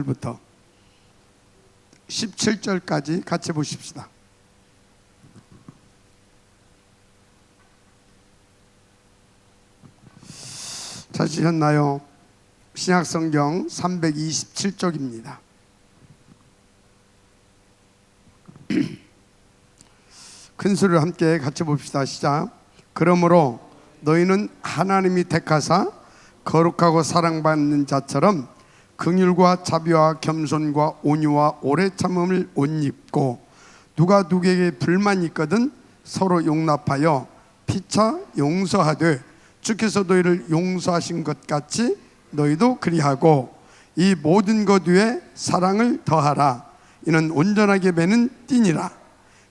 부터 17절까지 같이 보십시다. 찾으셨나요? 신약성경 327쪽입니다. 큰 소리로 함께 같이 봅시다. 시작. 그러므로 너희는 하나님이 택하사 거룩하고 사랑받는 자처럼 긍휼과 자비와 겸손과 온유와 오래 참음을 옷 입고 누가 누구에게 불만이 있거든 서로 용납하여 피차 용서하되 주께서 너희를 용서하신 것 같이 너희도 그리하고 이 모든 것 위에 사랑을 더하라. 이는 온전하게 매는 띠니라.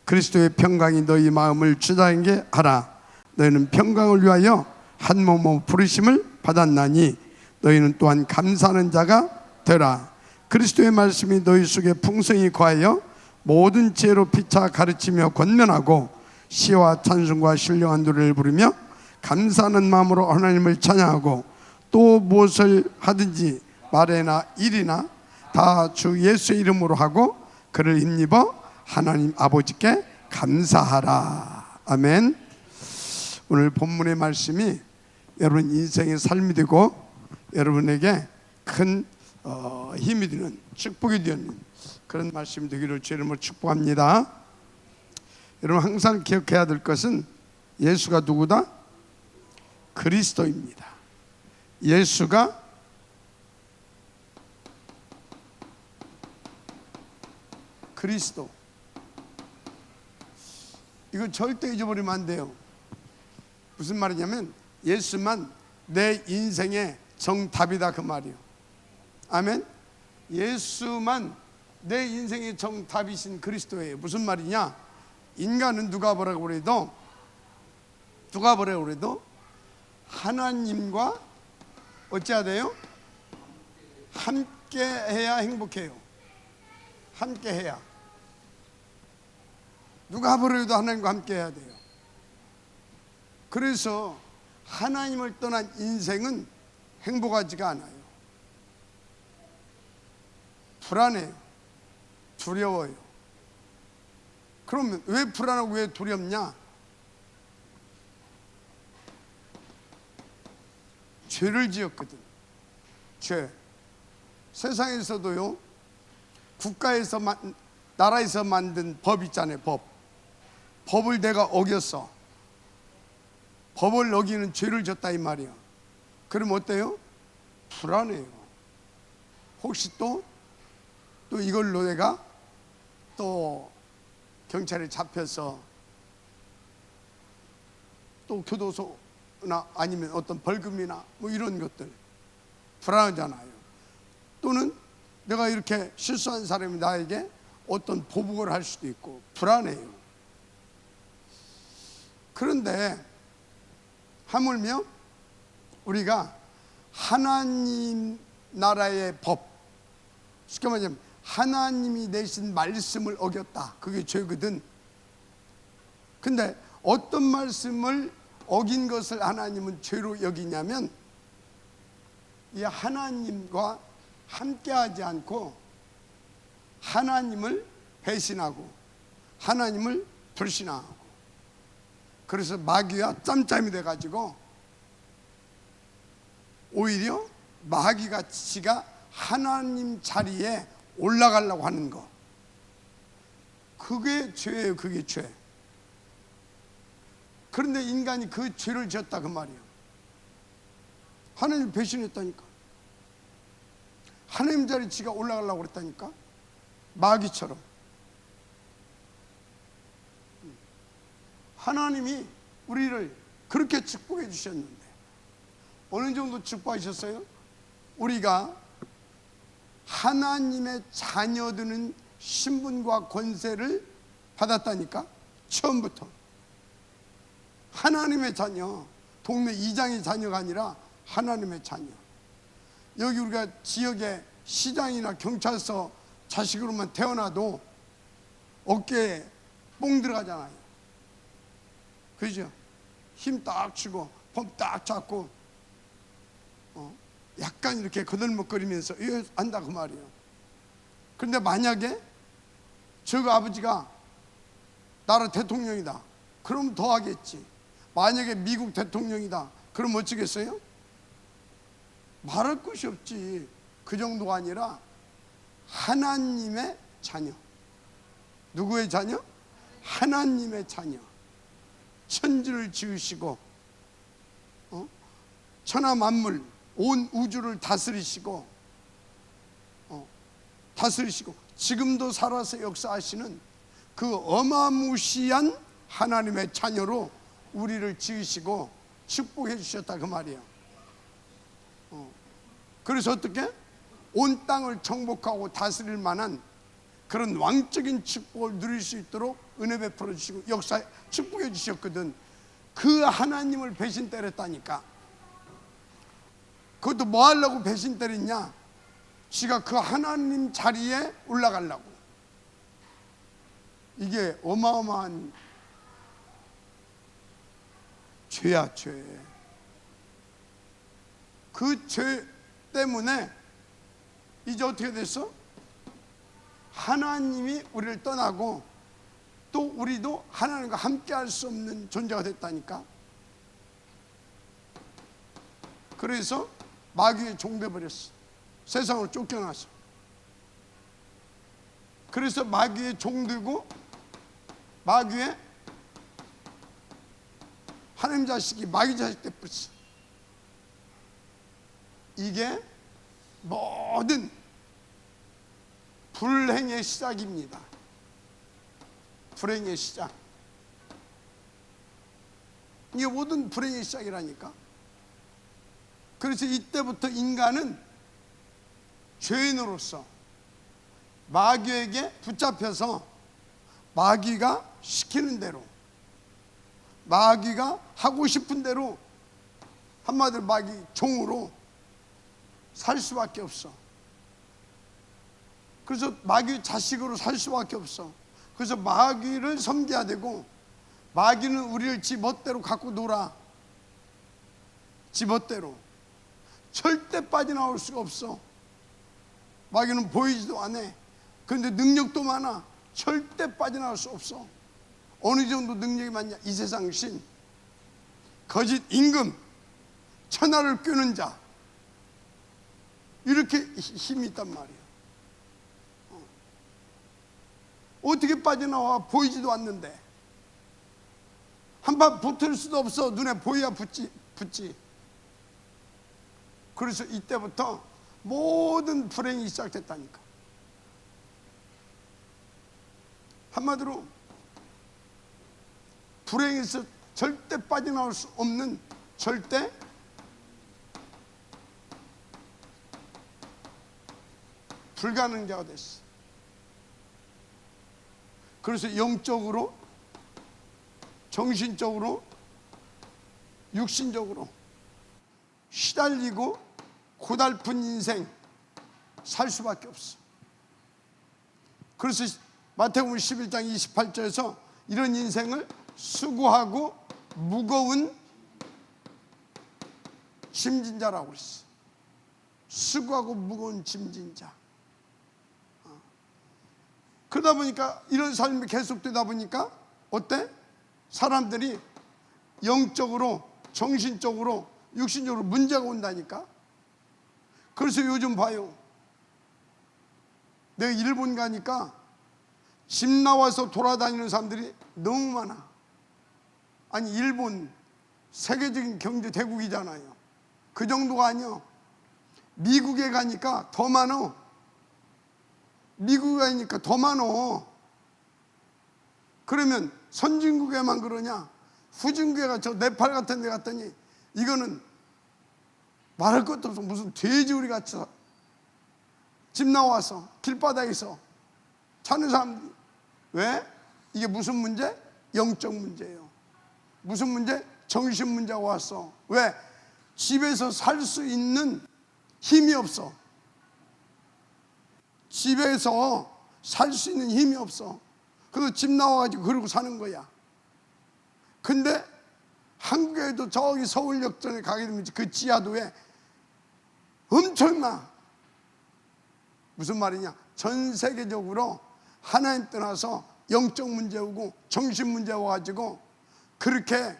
그리스도의 평강이 너희 마음을 주장하게 하라. 너희는 평강을 위하여 한 몸으로 부르심을 받았나니 너희는 또한 감사하는 자가 되라. 그리스도의 말씀이 너희 속에 풍성히 거하여 모든 지혜로 피차 가르치며 권면하고 시와 찬송과 신령한 노래를 부르며 감사하는 마음으로 하나님을 찬양하고 또 무엇을 하든지 말이나 일이나 다 주 예수의 이름으로 하고 그를 힘입어 하나님 아버지께 감사하라. 아멘. 오늘 본문의 말씀이 여러분 인생의 삶이 되고 여러분에게 큰 힘이 되는 축복이 되는 그런 말씀이 되기를 주의 이름으로 축복합니다. 여러분 항상 기억해야 될 것은 예수가 누구다? 그리스도입니다. 예수가 그리스도. 이거 절대 잊어버리면 안 돼요. 무슨 말이냐면 예수만 내 인생의 정답이다 그 말이에요. 아멘. 예수만 내 인생의 정답이신 그리스도예요. 무슨 말이냐? 인간은 누가 뭐라고 그래도 하나님과 어찌해야 돼요? 함께 해야 행복해요. 함께 해야. 누가 버려도 하나님과 함께 해야 돼요. 그래서 하나님을 떠난 인생은 행복하지가 않아요. 불안해요. 두려워요. 그러면 왜 불안하고 왜 두렵냐? 죄를 지었거든. 죄. 세상에서도요, 국가에서 나라에서 만든 법 있잖아요. 법을 내가 어겼어. 법을 어기는 죄를 졌다 이 말이야. 그럼 어때요? 불안해요. 혹시 또 이걸로 내가 또 경찰에 잡혀서 또 교도소나 아니면 어떤 벌금이나 뭐 이런 것들 불안하잖아요. 또는 내가 이렇게 실수한 사람이 나에게 어떤 보복을 할 수도 있고 불안해요. 그런데 하물며 우리가 하나님 나라의 법, 쉽게 말하면 하나님이 내신 말씀을 어겼다. 그게 죄거든. 근데 어떤 말씀을 어긴 것을 하나님은 죄로 여기냐면 이 하나님과 함께하지 않고 하나님을 배신하고 하나님을 불신하고 그래서 마귀와 짬짬이 돼가지고 오히려 마귀가 지가 하나님 자리에 올라가려고 하는 거, 그게 죄예요. 그게 죄. 그런데 인간이 그 죄를 지었다 그 말이에요. 하나님 배신했다니까. 하나님 자리에 지가 올라가려고 그랬다니까. 마귀처럼. 하나님이 우리를 그렇게 축복해 주셨는데 어느 정도 축복하셨어요? 우리가 하나님의 자녀되는 신분과 권세를 받았다니까. 처음부터 하나님의 자녀, 동네 이장의 자녀가 아니라 하나님의 자녀. 여기 우리가 지역에 시장이나 경찰서 자식으로만 태어나도 어깨에 뽕 들어가잖아요. 그죠? 힘 딱 주고 폼 딱 잡고 약간 이렇게 거들먹거리면서 안다 그 말이에요. 그런데 만약에 저 아버지가 나라 대통령이다, 그럼 더 하겠지. 만약에 미국 대통령이다, 그럼 어쩌겠어요? 말할 것이 없지. 그 정도가 아니라 하나님의 자녀. 누구의 자녀? 하나님의 자녀. 천지를 지으시고 천하 만물 온 우주를 다스리시고 지금도 살아서 역사하시는 그 어마무시한 하나님의 자녀로 우리를 지으시고 축복해 주셨다, 그 말이에요. 그래서 어떻게? 온 땅을 정복하고 다스릴 만한 그런 왕적인 축복을 누릴 수 있도록 은혜 베풀어 주시고 역사에 축복해 주셨거든. 그 하나님을 배신 때렸다니까. 그것도 뭐 하려고 배신 때렸냐? 지가 그 하나님 자리에 올라가려고. 이게 어마어마한 죄야, 죄. 그 죄 때문에 이제 어떻게 됐어? 하나님이 우리를 떠나고 또 우리도 하나님과 함께 할 수 없는 존재가 됐다니까. 그래서 마귀에 종돼 버렸어. 세상으로 쫓겨나서. 그래서 마귀에 종되고 마귀에 하나님 자식이 마귀 자식 돼버렸어. 이게 모든 불행의 시작입니다. 불행의 시작. 이게 모든 불행의 시작이라니까. 그래서 이때부터 인간은 죄인으로서 마귀에게 붙잡혀서 마귀가 시키는 대로, 마귀가 하고 싶은 대로, 한마디로 마귀 종으로 살 수밖에 없어. 그래서 마귀 자식으로 살 수밖에 없어. 그래서 마귀를 섬겨야 되고, 마귀는 우리를 지 멋대로 갖고 놀아. 지 멋대로. 절대 빠져나올 수가 없어. 마귀는 보이지도 않아. 그런데 능력도 많아. 절대 빠져나올 수 없어. 어느 정도 능력이 많냐? 이 세상 신, 거짓 임금, 천하를 꿰는 자, 이렇게 힘이 있단 말이야. 어떻게 빠져나와? 보이지도 않는데. 한번 붙을 수도 없어. 눈에 보여야 붙지. 그래서 이때부터 모든 불행이 시작됐다니까. 한마디로 불행에서 절대 빠져나올 수 없는 절대 불가능자가 됐어. 그래서 영적으로, 정신적으로, 육신적으로 시달리고 고달픈 인생 살 수밖에 없어. 그래서 마태복음 11장 28절에서 이런 인생을 수고하고 무거운 짐진 자라고 그랬어. 수고하고 무거운 짐진 자. 그러다 보니까 이런 삶이 계속되다 보니까 어때? 사람들이 영적으로, 정신적으로, 육신적으로 문제가 온다니까. 그래서 요즘 봐요. 내가 일본 가니까 집 나와서 돌아다니는 사람들이 너무 많아. 아니, 일본 세계적인 경제 대국이잖아요. 그 정도가 아니야. 미국에 가니까 더 많아. 미국에 가니까 더 많아. 그러면 선진국에만 그러냐? 후진국에 가 저 네팔 같은 데 갔더니 이거는 말할 것도 없어. 무슨 돼지우리 같이 집 나와서 길바닥에서 사는 사람들이. 왜? 이게 무슨 문제? 영적 문제예요. 무슨 문제? 정신 문제가 왔어. 왜? 집에서 살 수 있는 힘이 없어. 집에서 살 수 있는 힘이 없어. 그래서 집 나와가지고 그러고 사는 거야. 근데 한국에도 저기 서울역전에 가게 되면 그 지하도에 엄청나. 무슨 말이냐? 전 세계적으로 하나님 떠나서 영적 문제 오고 정신 문제 와가지고 그렇게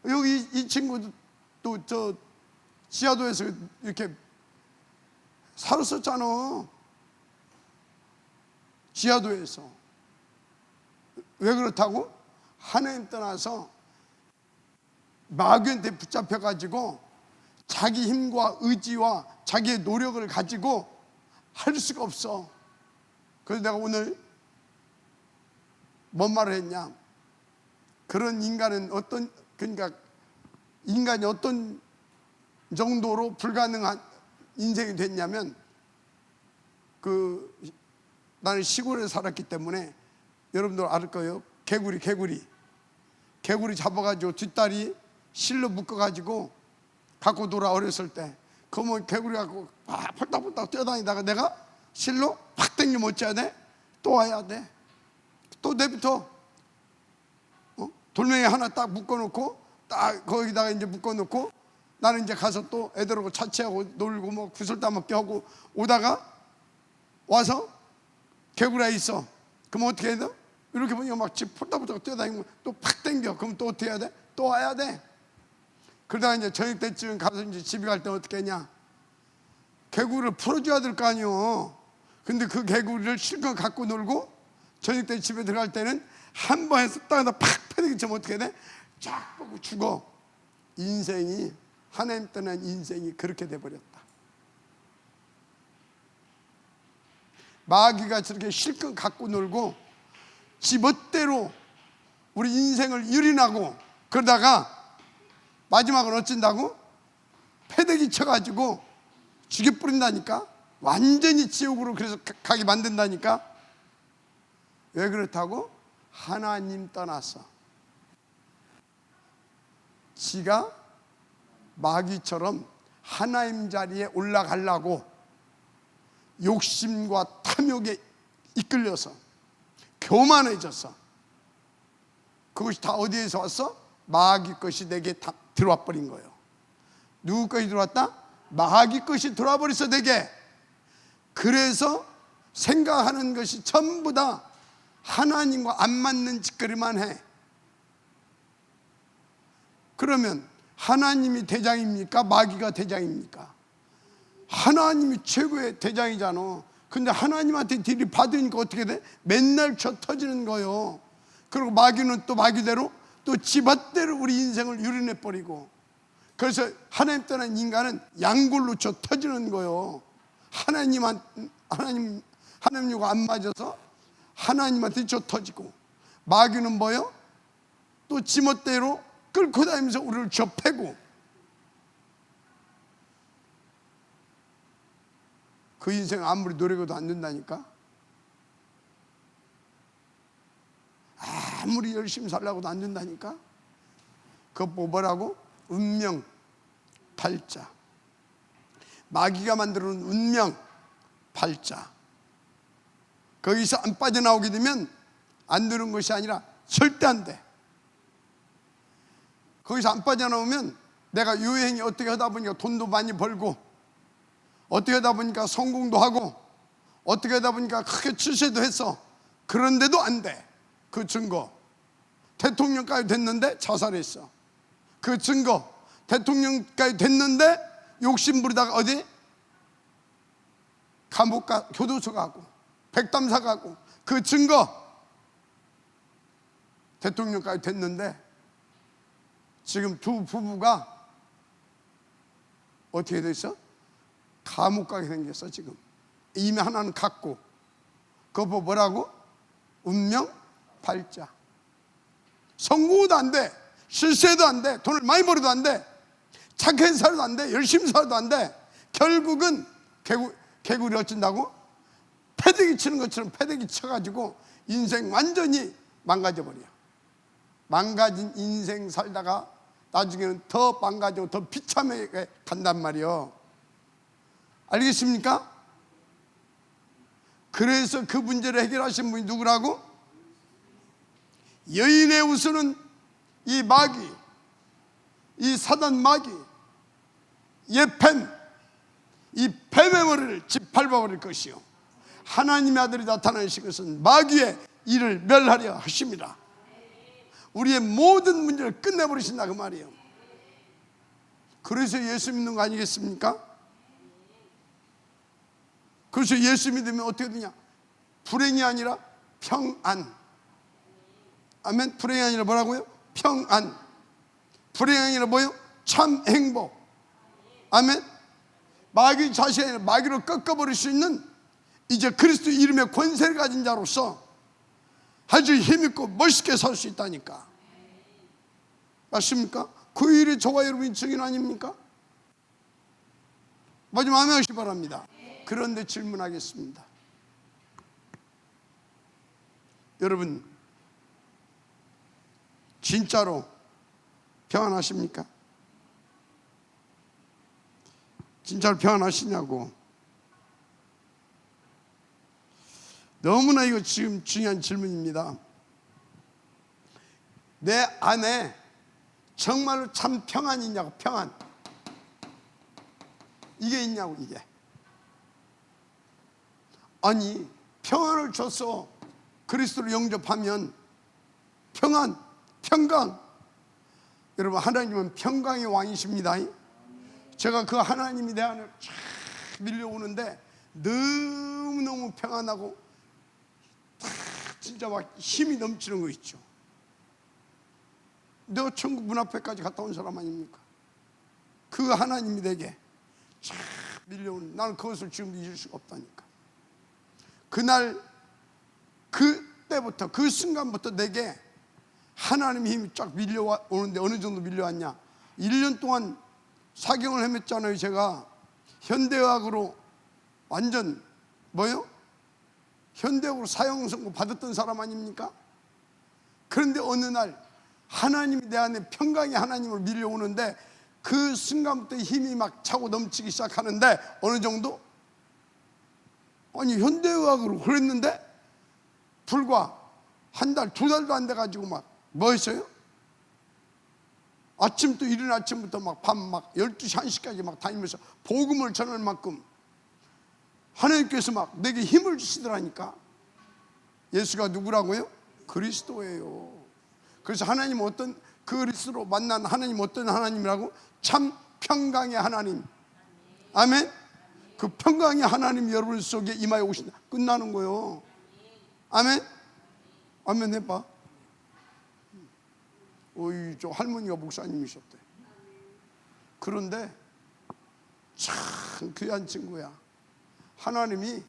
여기 이 친구도 또 저 지하도에서 이렇게 살았었잖아. 지하도에서. 왜 그렇다고? 하나님 떠나서 마귀한테 붙잡혀가지고 자기 힘과 의지와 자기의 노력을 가지고 할 수가 없어. 그래서 내가 오늘 뭔 말을 했냐? 그런 인간은 그러니까 인간이 어떤 정도로 불가능한 인생이 됐냐면, 나는 시골에 살았기 때문에 여러분들 알 거예요. 개구리 잡아가지고 뒷다리 실로 묶어가지고 갖고 놀아. 어렸을 때 그러면 개구리 갖고 펄딱펄딱 뛰어다니다가 내가 실로 팍 당겨 못 쳐야 돼. 또 와야 돼. 또 내부터 돌멩이 하나 딱 묶어놓고 딱 거기다가 이제 묶어놓고 나는 이제 가서 또 애들하고 자취하고 놀고 뭐 구슬 따먹게 하고 오다가 와서 개구리가 있어. 그럼 어떻게 해야 돼? 이렇게 보니까 막 집 폴딱폴딱 뛰어다니고 또 팍 당겨. 그럼 또 어떻게 해야 돼? 또 와야 돼. 그러다가 이제 저녁 때쯤 가서 이제 집에 갈 때 어떻게 했냐? 개구리를 풀어줘야 될 거 아니요. 근데 그 개구리를 실컷 갖고 놀고 저녁 때 집에 들어갈 때는 한 번 해서 땅에다 팍 패대기 치면 어떻게 돼? 쫙 보고 죽어. 인생이, 하나님 떠난 인생이 그렇게 돼버렸다. 마귀가 저렇게 실컷 갖고 놀고 지멋대로 우리 인생을 유린하고 그러다가 마지막은 어쩐다고? 패대기 쳐가지고 죽여버린다니까. 완전히 지옥으로 그래서 가게 만든다니까. 왜 그렇다고? 하나님 떠나서 지가 마귀처럼 하나님 자리에 올라가려고 욕심과 탐욕에 이끌려서 교만해졌어. 그것이 다 어디에서 왔어? 마귀 것이 내게 다 들어와 버린 거예요. 누구 것이 들어왔다? 마귀 것이 들어와 버렸어 내게. 그래서 생각하는 것이 전부 다 하나님과 안 맞는 짓거리만 해. 그러면 하나님이 대장입니까? 마귀가 대장입니까? 하나님이 최고의 대장이잖아. 근데 하나님한테 딜이 받으니까 어떻게 돼? 맨날 쳐 터지는 거예요. 그리고 마귀는 또 마귀대로 또 지멋대로 우리 인생을 유린해버리고, 그래서 하나님 떠난 인간은 양골로 쳐 터지는 거예요. 하나님과 안 맞아서 하나님한테 쳐 터지고, 마귀는 뭐요? 또 지멋대로 끌고 다니면서 우리를 접해고, 그 인생 아무리 노력해도 안 된다니까. 아무리 열심히 살려고도 안 된다니까. 그거 뭐라고? 운명 팔자. 마귀가 만들어놓은 운명 팔자. 거기서 안 빠져나오게 되면 안 되는 것이 아니라 절대 안 돼. 거기서 안 빠져나오면 내가 유행이 어떻게 하다 보니까 돈도 많이 벌고, 어떻게 하다 보니까 성공도 하고, 어떻게 하다 보니까 크게 출세도 했어. 그런데도 안 돼. 그 증거, 대통령까지 됐는데 자살했어. 그 증거, 대통령까지 됐는데 욕심부리다가 어디? 감옥 가, 교도소 가고 백담사 가고. 그 증거, 대통령까지 됐는데 지금 두 부부가 어떻게 됐어? 감옥 가게 생겼어. 지금 이미 하나는 갔고, 그거 뭐라고? 운명 팔자. 성공도 안 돼, 실세도 안 돼, 돈을 많이 벌어도 안 돼, 착하게 살아도 안 돼, 열심히 살아도 안 돼. 결국은 개구리 어쩐다고? 패대기 치는 것처럼 패대기 쳐가지고 인생 완전히 망가져버려. 망가진 인생 살다가 나중에는 더 망가지고 더 비참하게 간단 말이요. 알겠습니까? 그래서 그 문제를 해결하신 분이 누구라고? 여인의 우수는 이 마귀, 이 사단 마귀, 이 뱀, 이 뱀의 머리를 짓밟아버릴 것이요, 하나님의 아들이 나타나신 것은 마귀의 일을 멸하려 하십니다. 우리의 모든 문제를 끝내버리신다 그 말이에요. 그래서 예수 믿는 거 아니겠습니까? 그래서 예수 믿으면 어떻게 되냐? 불행이 아니라 평안. 아멘. 불행이 아니라 뭐라고요? 평안. 불행이 아니라 뭐요? 참 행복. 아멘. 마귀 자신이 아니라 마귀를 꺾어버릴 수 있는 이제 그리스도 이름의 권세를 가진 자로서 아주 힘있고 멋있게 살 수 있다니까. 맞습니까? 그 일이 저와 여러분이 증인 아닙니까? 마지막 아멘 하시기 바랍니다. 그런데 질문하겠습니다. 여러분 진짜로 평안하십니까? 진짜로 평안하시냐고. 너무나 이거 지금 중요한 질문입니다. 내 안에 정말로 참 평안이 있냐고. 평안 이게 있냐고. 이게 아니 평안을 줘서 그리스도를 영접하면 평안, 평강. 여러분 하나님은 평강의 왕이십니다. 제가 그 하나님이 내 안에 쫙 밀려오는데 너무너무 평안하고 진짜 막 힘이 넘치는 거 있죠. 내가 천국 문 앞에까지 갔다 온 사람 아닙니까? 그 하나님이 내게 쫙 밀려오는, 나는 그것을 지금 잊을 수가 없다니까. 그날 그때부터 그 순간부터 내게 하나님의 힘이 쫙 밀려오는데 어느 정도 밀려왔냐? 1년 동안 사경을 헤맸잖아요. 제가 현대의학으로 완전 뭐요? 현대의학으로 사형 선고 받았던 사람 아닙니까? 그런데 어느 날 하나님이 내 안에 평강의 하나님으로 밀려오는데 그 순간부터 힘이 막 차고 넘치기 시작하는데 어느 정도? 아니 현대의학으로 그랬는데 불과 한 달, 두 달도 안 돼가지고 막 뭐 했어요? 아침부터 이른 아침부터 막 밤 막 12시, 1시까지 막 다니면서 복음을 전할 만큼 하나님께서 막 내게 힘을 주시더라니까. 예수가 누구라고요? 그리스도예요. 그래서 하나님 어떤 그리스도로 만난 하나님 어떤 하나님이라고? 참 평강의 하나님. 아멘. 그 평강의 하나님 여러분 속에 임하여 오신다. 끝나는 거예요. 아멘. 아멘 해봐. 어이, 저 할머니가 목사님이셨대. 그런데 참 귀한 친구야. 하나님이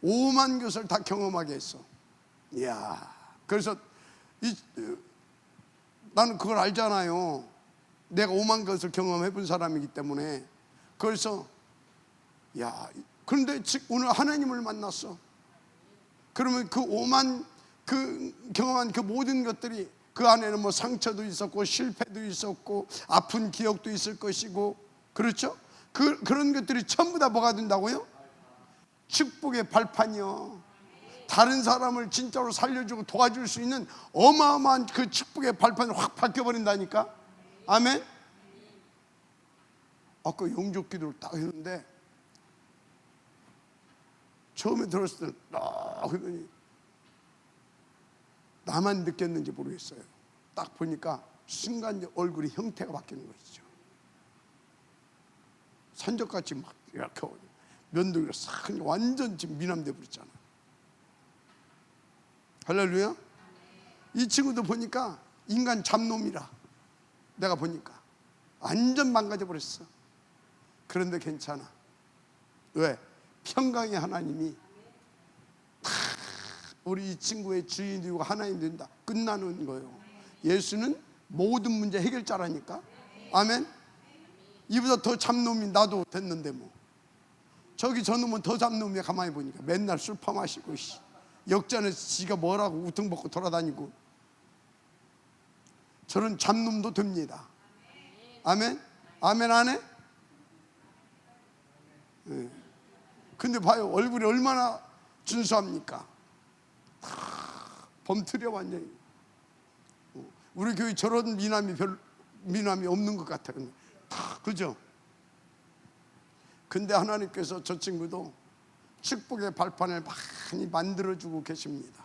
5만 것을 다 경험하게 했어. 이야. 그래서 나는 그걸 알잖아요. 내가 5만 것을 경험해 본 사람이기 때문에. 그래서 야, 그런데 오늘 하나님을 만났어. 그러면 그 5만 그 경험한 그 모든 것들이 그 안에는 뭐 상처도 있었고 실패도 있었고 아픈 기억도 있을 것이고, 그렇죠? 그런 것들이 전부 다 뭐가 된다고요? 축복의 발판이요. 다른 사람을 진짜로 살려주고 도와줄 수 있는 어마어마한 그 축복의 발판이 확 바뀌어버린다니까. 아멘. 아까 영접 기도를 딱 했는데 처음에 들었을 때 그러더니 나만 느꼈는지 모르겠어요. 딱 보니까 순간 얼굴이 형태가 바뀌는 것이죠. 산적같이 막 이렇게 면도기가 싹 완전 지금 미남돼 버렸잖아. 할렐루야. 이 친구도 보니까 인간 잡놈이라 내가 보니까 완전 망가져 버렸어. 그런데 괜찮아. 왜? 평강의 하나님이 우리 이 친구의 주인이 되고 하나님 된다. 끝나는 거예요. 예수는 모든 문제 해결자라니까. 아멘. 이보다 더 잡놈이 나도 됐는데 뭐. 저기 저놈은 더 잡놈이야. 가만히 보니까 맨날 술 퍼마시고 역전에서 지가 뭐라고 우퉁 벗고 돌아다니고. 저런 잡놈도 됩니다. 아멘. 아멘 안 해? 네. 근데 봐요, 얼굴이 얼마나 준수합니까? 범틀이야 완전히. 우리 교회 저런 미남이 없는 것 같아. 그죠? 근데 하나님께서 저 친구도 축복의 발판을 많이 만들어주고 계십니다.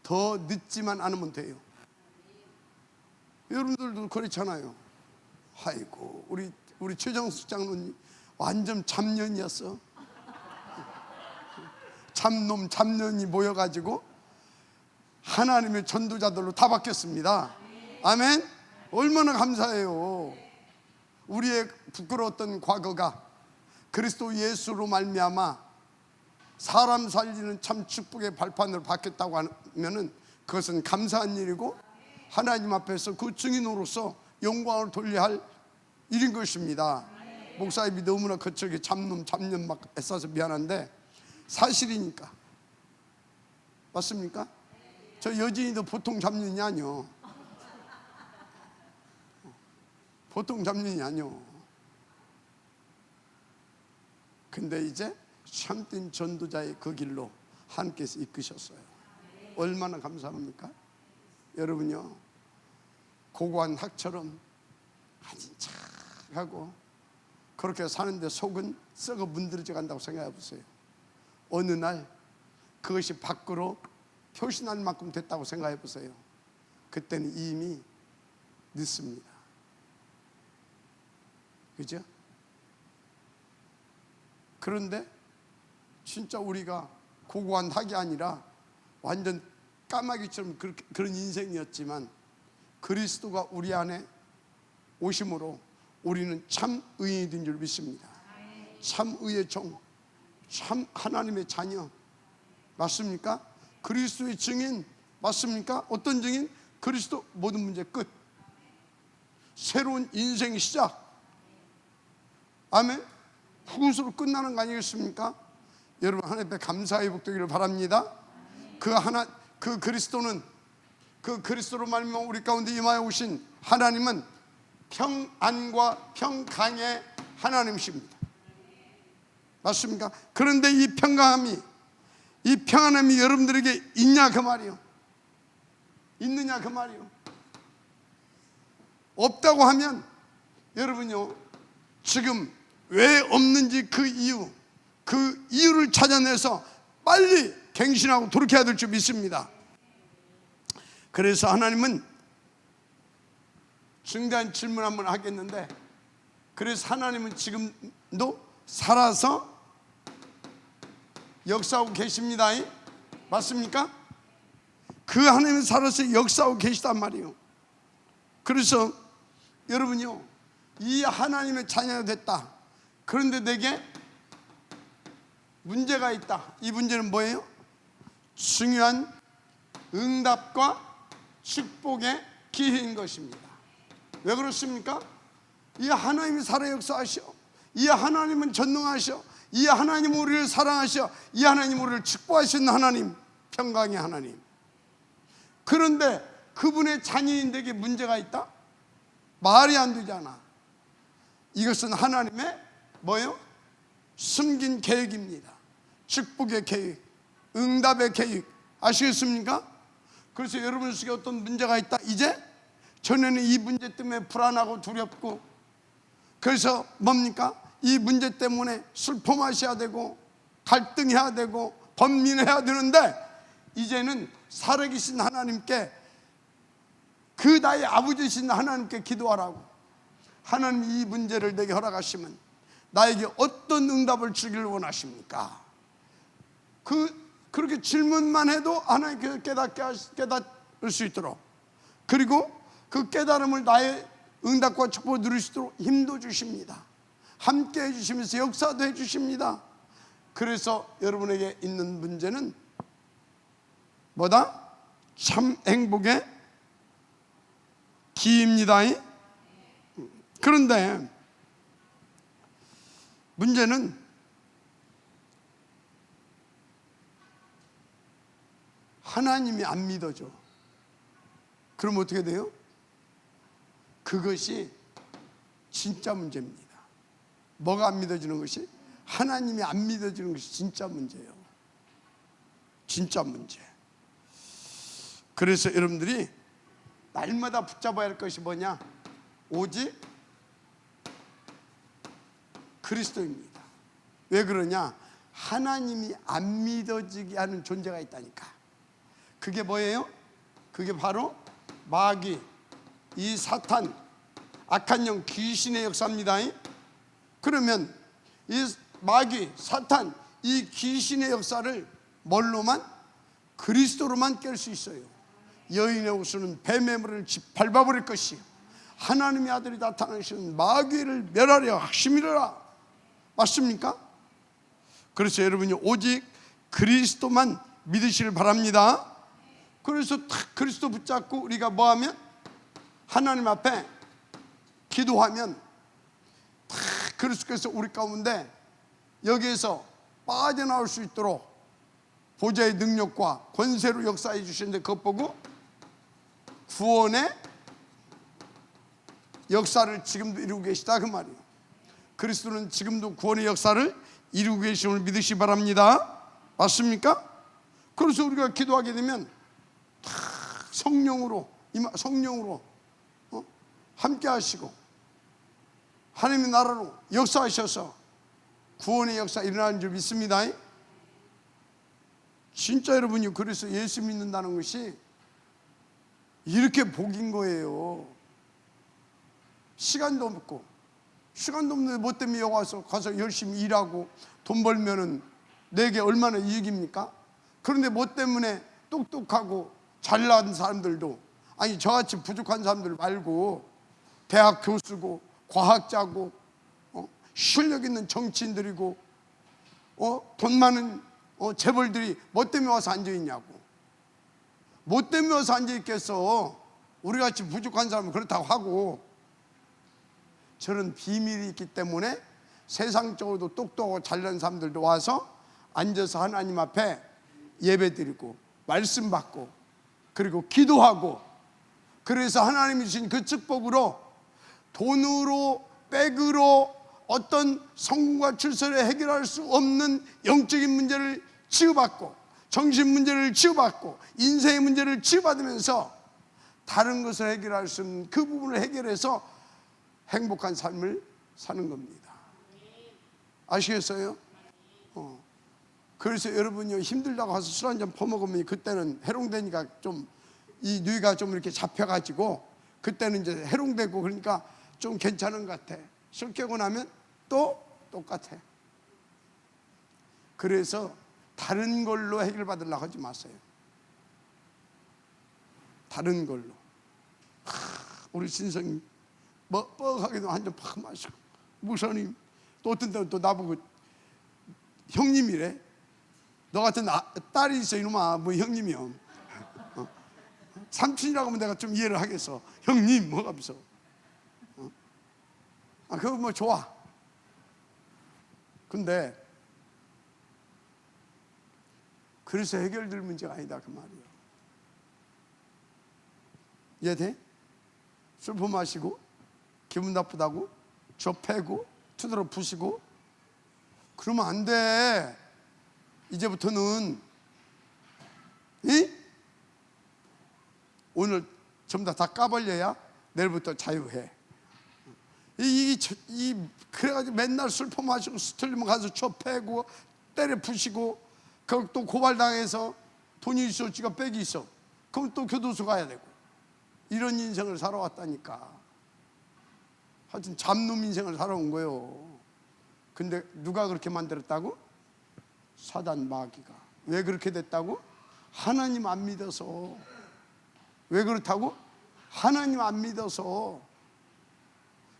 더 늦지만 않으면 돼요. 여러분들도 그렇잖아요. 아이고, 우리 최정숙 장로님 완전 잡년이었어. 잡놈 잡년이 모여가지고 하나님의 전도자들로 다 바뀌었습니다. 아멘. 얼마나 감사해요. 우리의 부끄러웠던 과거가 그리스도 예수로 말미암아 사람 살리는 참 축복의 발판으로 바뀌었다고 하면은 그것은 감사한 일이고 하나님 앞에서 그 증인으로서 영광을 돌려야 할 일인 것입니다. 목사님이 너무나 거칠게 잡놈 잡년 막 애써서 미안한데 사실이니까. 맞습니까? 저 여진이도 보통 잡년이 아니요. 보통 잡년이 아니요. 근데 이제 참된 전도자의 그 길로 하나님께서 이끄셨어요. 얼마나 감사합니까? 여러분요, 고고한 학처럼 아주 착하고 그렇게 사는데 속은 썩어 문드러져 간다고 생각해 보세요. 어느 날 그것이 밖으로 표시날 만큼 됐다고 생각해 보세요. 그때는 이미 늦습니다. 그죠? 그런데 진짜 우리가 고고한 학이 아니라 완전 까마귀처럼 그런 인생이었지만 그리스도가 우리 안에 오심으로 우리는 참 의인이 된 줄 믿습니다. 참 의의 종, 참 하나님의 자녀. 맞습니까? 그리스도의 증인. 맞습니까? 어떤 증인? 그리스도 모든 문제 끝. 새로운 인생 시작. 아멘. 그것으로 끝나는 거 아니겠습니까? 여러분 하나님 앞에 감사의 복되기를 바랍니다. 그 그리스도는 그 그리스도로 말미암아 우리 가운데 임하여 오신 하나님은 평안과 평강의 하나님이십니다. 맞습니까? 그런데 이 평안함이 여러분들에게 있냐 그 말이요. 있느냐 그 말이요. 없다고 하면 여러분요, 지금 왜 없는지 그 이유를 찾아내서 빨리 갱신하고 돌이켜야 될 줄 믿습니다. 그래서 하나님은 중대한 질문 한번 하겠는데, 그래서 하나님은 지금도 살아서 역사하고 계십니다. 맞습니까? 그 하나님은 살아서 역사하고 계시단 말이에요. 그래서 여러분요, 이 하나님의 자녀가 됐다. 그런데 내게 문제가 있다. 이 문제는 뭐예요? 중요한 응답과 축복의 기회인 것입니다. 왜 그렇습니까? 이 하나님이 살아 역사하셔. 이 하나님은 전능하셔. 이 하나님은 우리를 사랑하셔. 이 하나님은 우리를 축복하시는 하나님, 평강의 하나님. 그런데 그분의 자녀인에게 문제가 있다? 말이 안 되잖아. 이것은 하나님의 뭐예요? 숨긴 계획입니다. 축복의 계획, 응답의 계획. 아시겠습니까? 그래서 여러분 속에 어떤 문제가 있다. 이제 전에는 이 문제 때문에 불안하고 두렵고, 그래서 뭡니까? 이 문제 때문에 슬퍼하셔야 되고 갈등해야 되고 번민해야 되는데, 이제는 살아계신 하나님께, 그 나의 아버지신 하나님께 기도하라고. 하나님 이 문제를 내게 허락하시면 나에게 어떤 응답을 주기를 원하십니까? 그렇게 질문만 해도 하나님께서 깨달을 수 있도록, 그리고 그 깨달음을 나의 응답과 축복을 누릴 수 있도록 힘도 주십니다. 함께 해주시면서 역사도 해주십니다. 그래서 여러분에게 있는 문제는 뭐다? 참 행복의 기입니다. 그런데 문제는 하나님이 안 믿어져. 그럼 어떻게 돼요? 그것이 진짜 문제입니다. 뭐가 안 믿어지는 것이? 하나님이 안 믿어지는 것이 진짜 문제예요. 진짜 문제. 그래서 여러분들이 날마다 붙잡아야 할 것이 뭐냐? 오직 그리스도입니다. 왜 그러냐? 하나님이 안 믿어지게 하는 존재가 있다니까. 그게 뭐예요? 그게 바로 마귀, 이 사탄, 악한 영, 귀신의 역사입니다. 그러면 이 마귀, 사탄, 이 귀신의 역사를 뭘로만? 그리스도로만 깰 수 있어요. 여인의 옷은 뱀의 물을 밟아버릴 것이요 하나님의 아들이 나타나시는 마귀를 멸하려 하심이라. 맞습니까? 그래서 여러분이 오직 그리스도만 믿으시길 바랍니다. 그래서 탁 그리스도 붙잡고 우리가 뭐하면? 하나님 앞에 기도하면 탁 그리스도께서 우리 가운데 여기에서 빠져나올 수 있도록 보좌의 능력과 권세로 역사해 주시는데, 그것 보고 구원의 역사를 지금도 이루고 계시다 그 말이에요. 그리스도는 지금도 구원의 역사를 이루고 계심을 믿으시 바랍니다. 맞습니까? 그래서 우리가 기도하게 되면 성령으로 함께 하시고 하나님의 나라로 역사하셔서 구원의 역사 일어나는 줄 믿습니다. 진짜 여러분이 그래서 예수 믿는다는 것이 이렇게 복인 거예요. 시간도 없는데 뭐 때문에 여기 가서 열심히 일하고 돈 벌면은 내게 얼마나 이익입니까? 그런데 뭐 때문에 똑똑하고 잘난 사람들도, 아니 저같이 부족한 사람들 말고 대학 교수고 과학자고 실력 있는 정치인들이고 돈 많은 재벌들이 뭐 때문에 와서 앉아있냐고. 뭐 때문에 와서 앉아있겠어. 우리같이 부족한 사람은 그렇다고 하고. 저런 비밀이 있기 때문에 세상적으로도 똑똑하고 잘난 사람들도 와서 앉아서 하나님 앞에 예배드리고 말씀 받고 그리고 기도하고, 그래서 하나님이 주신 그 축복으로 돈으로 백으로 어떤 성공과 출세를 해결할 수 없는 영적인 문제를 치유받고 정신 문제를 치유받고 인생의 문제를 치유받으면서 다른 것을 해결할 수 없는 그 부분을 해결해서 행복한 삶을 사는 겁니다. 아시겠어요? 그래서 여러분이 힘들다고 가서 술 한잔 퍼먹으면 그때는 해롱되니까 좀 이 뇌가 좀 이렇게 잡혀가지고 그때는 이제 해롱되고 그러니까 좀 괜찮은 것 같아. 술 깨고 나면 또 똑같아. 그래서 다른 걸로 해결받으려고 하지 마세요. 다른 걸로. 우리 신성이 뭐 뻑하게도 한 잔 팍 마시고, 목사님 또 어떤 때는 또 나보고 형님이래. 너 같은 딸이 있어 이놈아. 뭐 형님이요. 삼촌이라고 하면 내가 좀 이해를 하겠어. 형님 뭐 하면서. 그거 뭐 좋아. 근데 그래서 해결될 문제가 아니다 그 말이에요. 이해돼? 술 마시고 기분 나쁘다고 저 패고 투드러 부시고 그러면 안 돼. 이제부터는 오늘 전부 다 까발려야 내일부터 자유해. 그래가지고 맨날 술 마시고 스틀리면 가서 저 패고 때려 부시고 또 고발당해서 돈이 있어 지가 백이 있어. 그럼 또 교도소 가야 되고. 이런 인생을 살아왔다니까. 하여튼 잡놈 인생을 살아온 거예요. 근데 누가 그렇게 만들었다고? 사단 마귀가. 왜 그렇게 됐다고? 하나님 안 믿어서. 왜 그렇다고? 하나님 안 믿어서.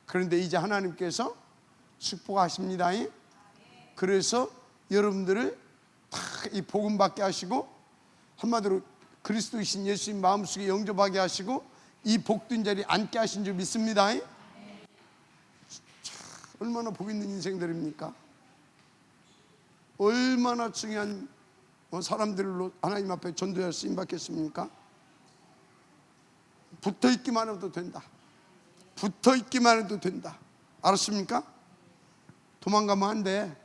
그런데 이제 하나님께서 축복하십니다. 그래서 여러분들을 다 이 복음 받게 하시고 한마디로 그리스도이신 예수님 마음속에 영접하게 하시고 이 복된 자리에 앉게 하신 줄 믿습니다. 얼마나 복 있는 인생들입니까? 얼마나 중요한 사람들로 하나님 앞에 전도할 쓰임 받겠습니까? 붙어있기만 해도 된다. 붙어있기만 해도 된다. 알았습니까? 도망가면 안 돼.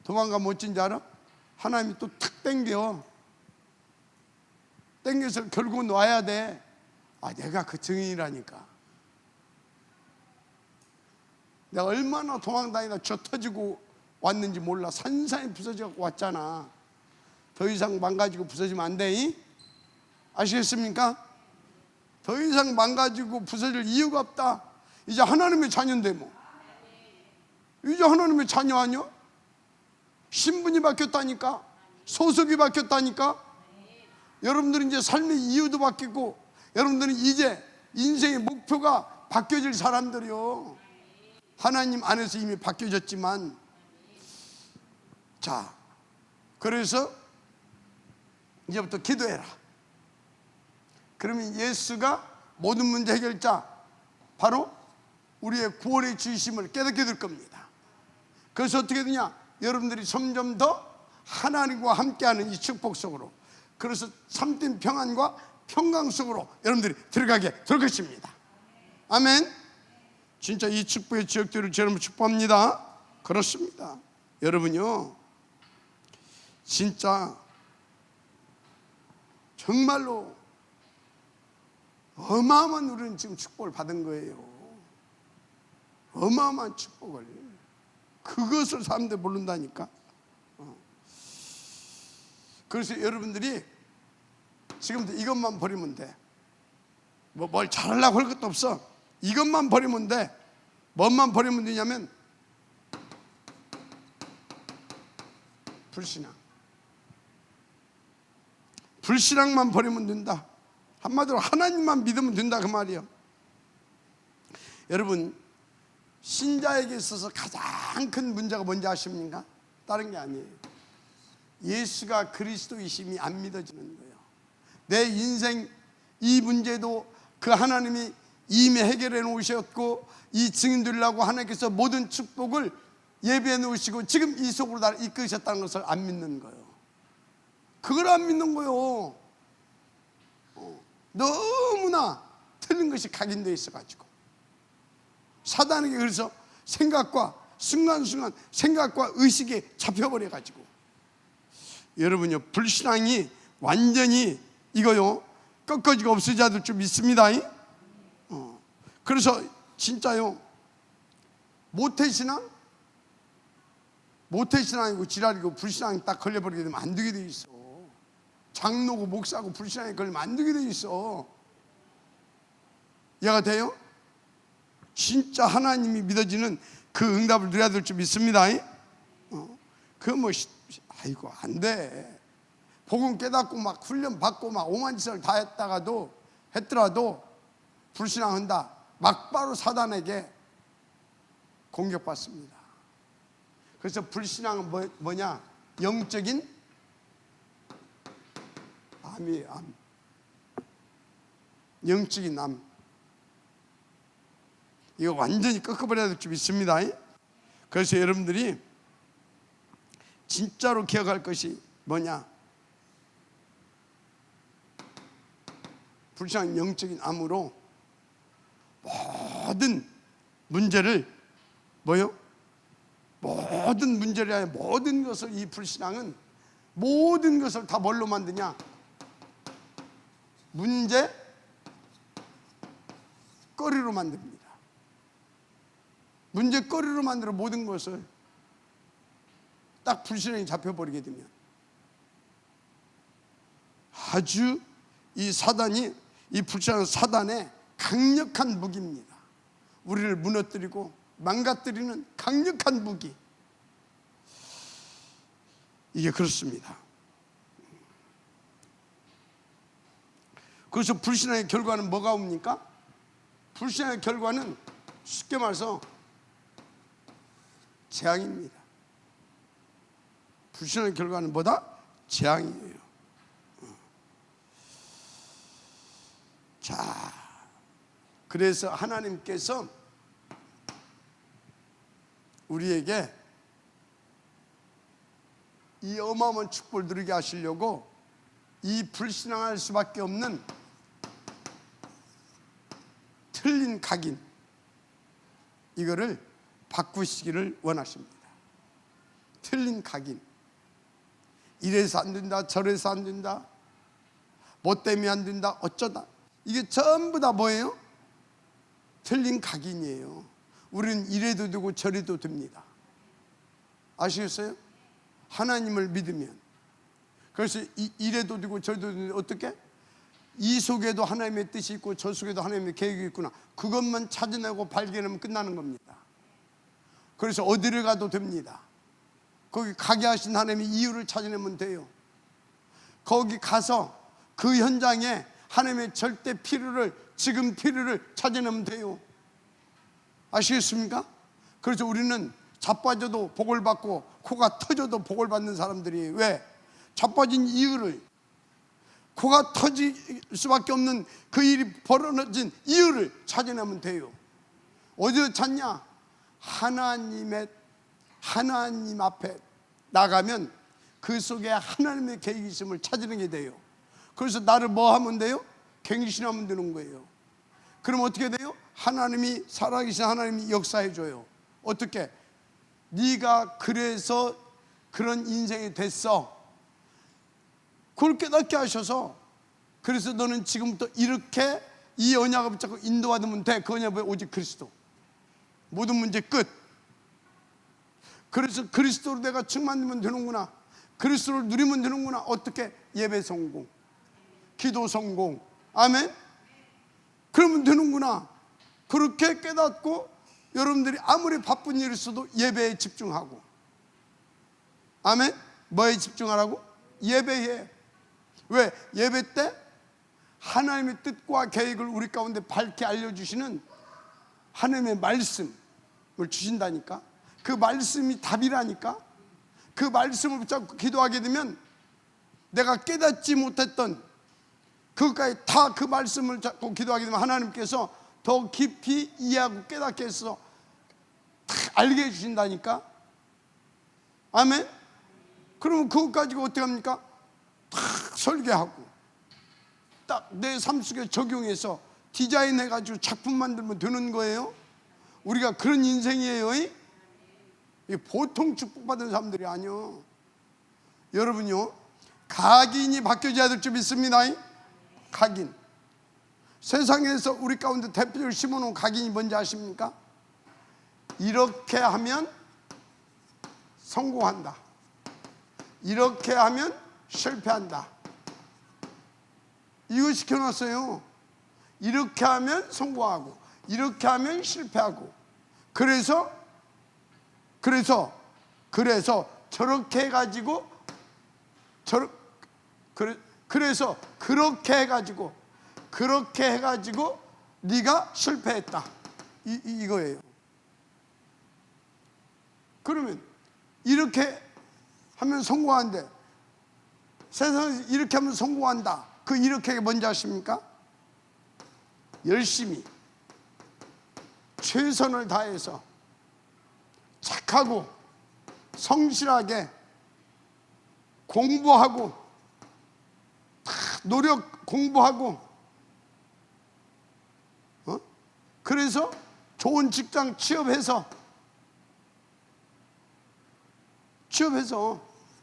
도망가면 어쩐지 알아? 하나님이 또 탁 땡겨서 결국은 와야 돼. 내가 그 증인이라니까. 내가 얼마나 도망다니다 저 터지고 왔는지 몰라. 산산이 부서져 왔잖아. 더 이상 망가지고 부서지면 안 돼. 아시겠습니까? 더 이상 망가지고 부서질 이유가 없다. 이제 하나님의 자녀인데 뭐. 이제 하나님의 자녀 아니야? 신분이 바뀌었다니까. 소속이 바뀌었다니까. 여러분들은 이제 삶의 이유도 바뀌고, 여러분들은 이제 인생의 목표가 바뀌어질 사람들이요. 하나님 안에서 이미 바뀌어졌지만, 자, 그래서 이제부터 기도해라. 그러면 예수가 모든 문제 해결자, 바로 우리의 구원의 주심을 깨닫게 될 겁니다. 그래서 어떻게 되냐? 여러분들이 점점 더 하나님과 함께하는 이 축복 속으로, 그래서 참된 평안과 평강 속으로 여러분들이 들어가게 될 것입니다. 아멘. 진짜 이 축복의 지역들을 여러분 축복합니다. 그렇습니다. 여러분요, 진짜 정말로 어마어마한, 우리는 지금 축복을 받은 거예요. 어마어마한 축복을. 그것을 사람들 모른다니까. 그래서 여러분들이 지금부터 이것만 버리면 돼. 뭘 잘하려고 할 것도 없어. 이것만 버리면 돼. 뭐만 버리면 되냐면 불신앙. 불신앙만 버리면 된다. 한마디로 하나님만 믿으면 된다, 그 말이에요. 여러분, 신자에게 있어서 가장 큰 문제가 뭔지 아십니까? 다른 게 아니에요. 예수가 그리스도이심이 안 믿어지는 거예요. 내 인생 이 문제도 그 하나님이 이미 해결해 놓으셨고, 이 증인 되려고 하나님께서 모든 축복을 예비해 놓으시고 지금 이 속으로 나를 이끄셨다는 것을 안 믿는 거예요. 그걸 안 믿는 거예요. 너무나 틀린 것이 각인되어 있어가지고, 사단에게 그래서 생각과 순간순간 생각과 의식에 잡혀버려가지고, 여러분요, 불신앙이 완전히 이거요 꺾어지고 없어져야 될 줄 믿습니다. 그래서 진짜요, 모태신앙이고 지랄이고 불신앙이 딱 걸려버리게 되면 안 되게 돼 있어. 장로고 목사고 불신앙에 걸리면 안 되게 돼 있어. 이해가 돼요? 진짜 하나님이 믿어지는 그 응답을 누려야 될 줄 믿습니다. 아이고 안 돼. 복음 깨닫고 막 훈련 받고 막 오만 짓을 다 했더라도 불신앙한다, 막바로 사단에게 공격받습니다. 그래서 불신앙은 뭐냐? 영적인 암이에요. 암. 영적인 암. 이거 완전히 꺾어버려야 될 줄 믿습니다. 그래서 여러분들이 진짜로 기억할 것이 뭐냐? 불신앙 영적인 암으로 모든 문제를 모든 문제를, 모든 것을, 이 불신앙은 모든 것을 다 뭘로 만드냐? 문제 거리로 만듭니다. 문제 거리로 만들어 모든 것을 딱 불신앙이 잡혀버리게 되면 아주 이 불신앙은 사단의 강력한 무기입니다. 우리를 무너뜨리고 망가뜨리는 강력한 무기. 이게 그렇습니다. 그래서 불신앙의 결과는 뭐가 옵니까? 불신앙의 결과는 쉽게 말해서 재앙입니다. 불신앙의 결과는 뭐다? 재앙이에요. 자, 그래서 하나님께서 우리에게 이 어마어마한 축복을 누리게 하시려고 이 불신앙할 수밖에 없는 틀린 각인, 이거를 바꾸시기를 원하십니다. 틀린 각인. 이래서 안 된다, 저래서 안 된다, 뭐 때문에 안 된다, 어쩌다, 이게 전부 다 뭐예요? 틀린 각인이에요. 우리는 이래도 되고 저래도 됩니다. 아시겠어요? 하나님을 믿으면. 그래서 이래도 되고 저래도 되고, 어떻게? 이 속에도 하나님의 뜻이 있고 저 속에도 하나님의 계획이 있구나, 그것만 찾아내고 발견하면 끝나는 겁니다. 그래서 어디를 가도 됩니다. 거기 가게 하신 하나님의 이유를 찾아내면 돼요. 거기 가서 그 현장에 하나님의 절대 필요를, 지금 필요를 찾아내면 돼요. 아시겠습니까? 그래서 우리는 자빠져도 복을 받고 코가 터져도 복을 받는 사람들이에요. 왜? 자빠진 이유를, 코가 터질 수밖에 없는 그 일이 벌어진 이유를 찾아내면 돼요. 어디서 찾냐? 하나님 앞에 나가면 그 속에 하나님의 계획이 있음을 찾는 게 돼요. 그래서 나를 뭐 하면 돼요? 갱신하면 되는 거예요. 그럼 어떻게 돼요? 하나님이, 살아계신 하나님이 역사해 줘요. 어떻게? 네가 그래서 그런 인생이 됐어, 그걸 깨닫게 하셔서, 그래서 너는 지금부터 이렇게 이 언약을 붙잡고 인도받으면 돼. 그 언약은 오직 그리스도. 모든 문제 끝. 그래서 그리스도로 내가 충만되면 되는구나, 그리스도를 누리면 되는구나. 어떻게? 예배 성공, 기도 성공, 아멘. 그러면 되는구나. 그렇게 깨닫고 여러분들이 아무리 바쁜 일이 있어도 예배에 집중하고, 아멘. 뭐에 집중하라고? 예배에. 왜? 예배 때 하나님의 뜻과 계획을 우리 가운데 밝게 알려주시는 하나님의 말씀을 주신다니까. 그 말씀이 답이라니까. 그 말씀을 붙잡고 기도하게 되면 내가 깨닫지 못했던 그것까지 다 그 말씀을 잡고 기도하게 되면 하나님께서 더 깊이 이해하고 깨닫게 해서 다 알게 해주신다니까. 아멘. 그러면 그것 가지고 어떻게 합니까? 다 설계하고 딱 내 삶 속에 적용해서 디자인해가지고 작품 만들면 되는 거예요. 우리가 그런 인생이에요. 보통 축복받은 사람들이 아니요. 여러분요, 각인이 바뀌어져야 될 줄 믿습니다. 각인. 세상에서 우리 가운데 대표적으로 심어놓은 각인이 뭔지 아십니까? 이렇게 하면 성공한다, 이렇게 하면 실패한다. 이거 시켜놨어요. 이렇게 하면 성공하고 이렇게 하면 실패하고. 그래서 저렇게 해가지고 그래서 그렇게 해가지고 네가 실패했다, 이거예요. 그러면 이렇게 하면 성공한데, 세상에서 이렇게 하면 성공한다. 그 이렇게가 뭔지 아십니까? 열심히 최선을 다해서 착하고 성실하게 공부하고 노력 공부하고, 그래서 좋은 직장 취업해서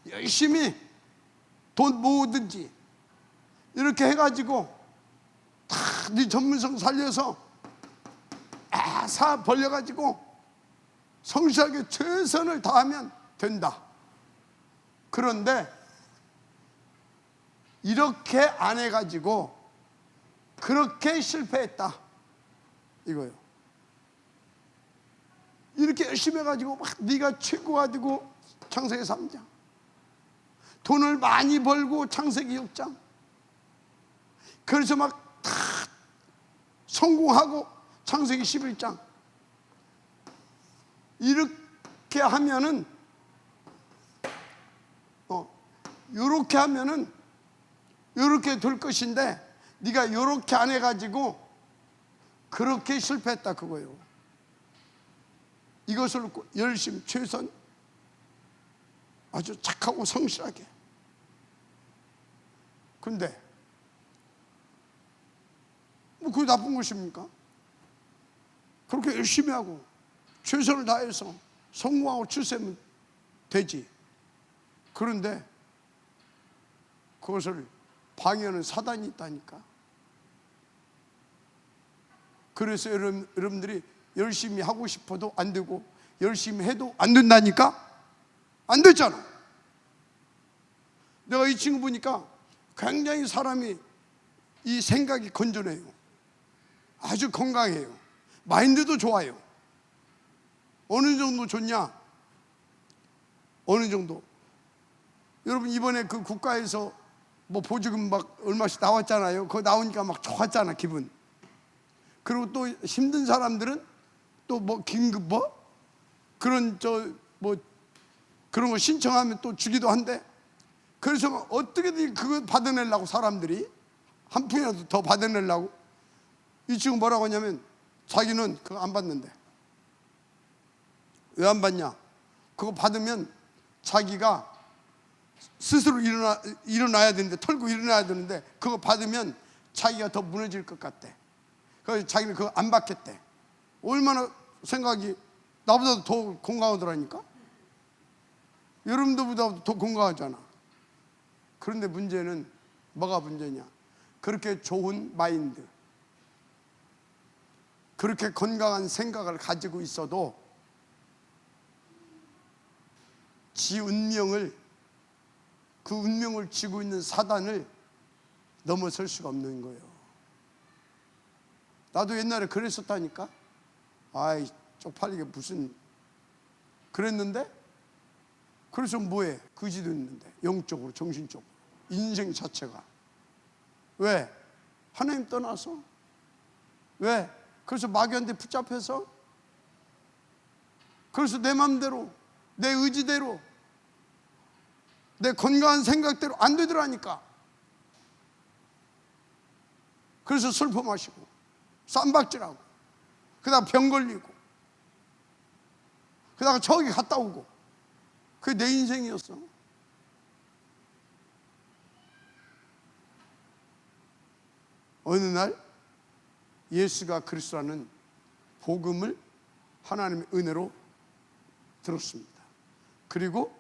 열심히 돈 모으든지 이렇게 해가지고 다 네 전문성 살려서 사업 벌려가지고 성실하게 최선을 다하면 된다. 그런데 이렇게 안 해가지고 그렇게 실패했다, 이거요. 이렇게 열심히 해가지고 막 네가 최고가 되고 창세기 3장, 돈을 많이 벌고 창세기 6장, 그래서 막 다 성공하고 창세기 11장. 이렇게 하면은 요렇게 하면은 요렇게 될 것인데 네가 요렇게 안 해가지고 그렇게 실패했다, 그거예요. 이것을 열심 최선 아주 착하고 성실하게. 근데 뭐 그게 나쁜 것입니까? 그렇게 열심히 하고 최선을 다해서 성공하고 출세하면 되지. 그런데 그것을 방해하는 사단이 있다니까. 그래서 여러분들이 열심히 하고 싶어도 안 되고 열심히 해도 안 된다니까. 안 됐잖아. 내가 이 친구 보니까 굉장히 사람이 이 생각이 건전해요. 아주 건강해요. 마인드도 좋아요. 어느 정도 좋냐? 어느 정도? 여러분 이번에 그 국가에서 뭐 보조금 막 얼마씩 나왔잖아요. 그거 나오니까 막 좋았잖아, 기분. 그리고 또 힘든 사람들은 또 뭐 긴급보 그런 뭐 그런 거 신청하면 또 주기도 한데, 그래서 어떻게든 그거 받아내려고 사람들이 한 푼이라도 더 받아내려고. 이 친구 뭐라고 하냐면 자기는 그거 안 받는데. 왜 안 받냐? 그거 받으면 자기가 스스로 일어나야 되는데, 털고 일어나야 되는데, 그거 받으면 자기가 더 무너질 것 같대. 그래서 자기는 그거 안 받겠대. 얼마나 생각이 나보다 더 건강하더라니까. 여러분들보다 더 건강하잖아. 그런데 문제는 뭐가 문제냐? 그렇게 좋은 마인드, 그렇게 건강한 생각을 가지고 있어도 지 운명을, 그 운명을 쥐고 있는 사단을 넘어설 수가 없는 거예요. 나도 옛날에 그랬었다니까. 아이 쪽팔리게 무슨 그랬는데, 그래서 뭐해? 그지도 있는데, 영적으로 정신적으로 인생 자체가. 왜? 하나님 떠나서. 왜? 그래서 마귀한테 붙잡혀서. 그래서 내 마음대로, 내 의지대로, 내 건강한 생각대로 안 되더라니까. 그래서 슬퍼 마시고 쌈박질하고, 그다가 병 걸리고, 그다가 저기 갔다 오고. 그게 내 인생이었어. 어느 날 예수가 그리스도라는 복음을 하나님의 은혜로 들었습니다. 그리고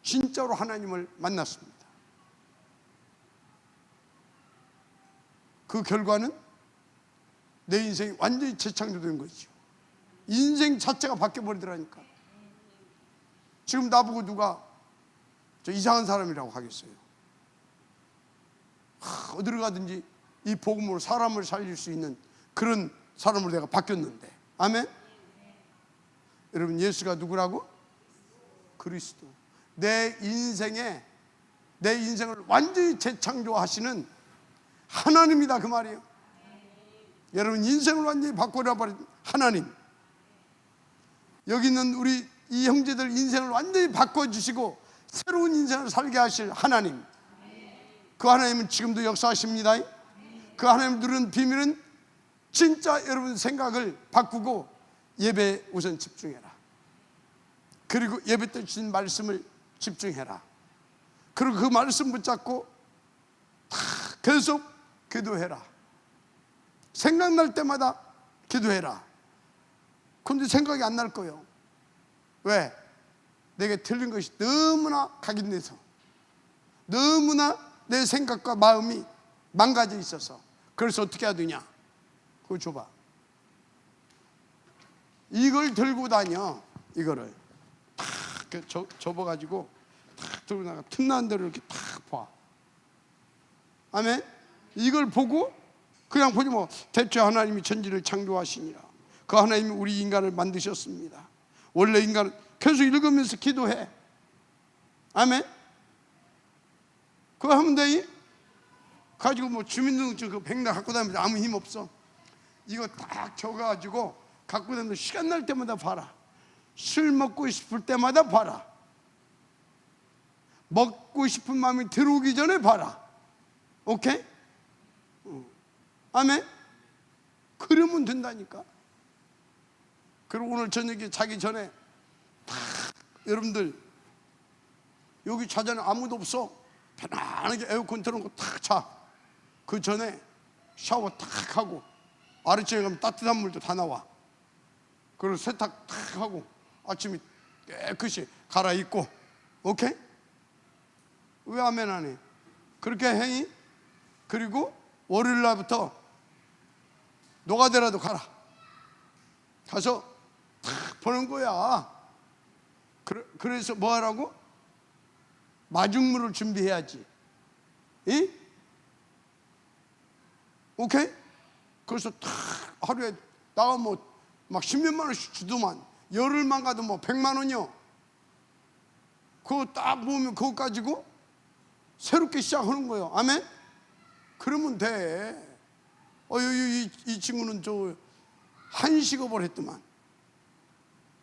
진짜로 하나님을 만났습니다. 그 결과는 내 인생이 완전히 재창조된 거죠. 인생 자체가 바뀌어버리더라니까. 지금 나보고 누가 저 이상한 사람이라고 하겠어요? 어디를 가든지 이 복음으로 사람을 살릴 수 있는 그런 사람으로 내가 바뀌었는데. 아멘? 여러분, 예수가 누구라고? 그리스도. 내 인생을 완전히 재창조하시는 하나님이다, 그 말이에요. 여러분, 인생을 완전히 바꿔버린 하나님. 여기 있는 우리 이 형제들 인생을 완전히 바꿔주시고 새로운 인생을 살게 하실 하나님, 그 하나님은 지금도 역사하십니다. 그 하나님 누르는 비밀은 진짜 여러분 생각을 바꾸고 예배에 우선 집중해라. 그리고 예배 때 주신 말씀을 집중해라. 그리고 그 말씀 붙잡고 계속 기도해라. 생각날 때마다 기도해라. 그런데 생각이 안 날 거예요. 왜? 내게 틀린 것이 너무나 각인돼서, 너무나 내 생각과 마음이 망가져 있어서. 그래서 어떻게 해야 되냐? 그거 줘봐. 이걸 들고 다녀. 이거를 탁 접어가지고 탁 들고 나가 틈나는 대로 이렇게 탁 봐. 아멘? 이걸 보고 그냥 보지 뭐. 대체 하나님이 천지를 창조하시니라. 그 하나님이 우리 인간을 만드셨습니다. 원래 인간은 계속 읽으면서 기도해. 아멘? 그거 하면 돼. 가지고 뭐 주민등록증 그 백날 갖고 다니면서 아무 힘 없어. 이거 딱 적어가지고 갖고 다니면서 시간 날 때마다 봐라. 술 먹고 싶을 때마다 봐라. 먹고 싶은 마음이 들어오기 전에 봐라. 오케이? 아멘? 그러면 된다니까. 그리고 오늘 저녁에 자기 전에 탁, 여러분들 여기 자자는 아무도 없어. 편안하게 에어컨 틀어놓고 탁 자. 그 전에 샤워 탁 하고 아래쪽에 가면 따뜻한 물도 다 나와. 그리고 세탁 탁 하고 아침에 깨끗이 갈아입고. 오케이? 왜 아멘 안 해? 그렇게 해. 그리고 월요일 날부터 노가다라도 가라. 가서 탁 보는 거야. 그래서 뭐 하라고? 마중물을 준비해야지. 이? 오케이? 그래서 탁 하루에 나가 막 10몇만 원씩 주더만, 열흘만 가도 100만 원이요. 그거 딱 모으면 그거 가지고 새롭게 시작하는 거예요. 아멘? 그러면 돼. 이 친구는 한식업을 했더만.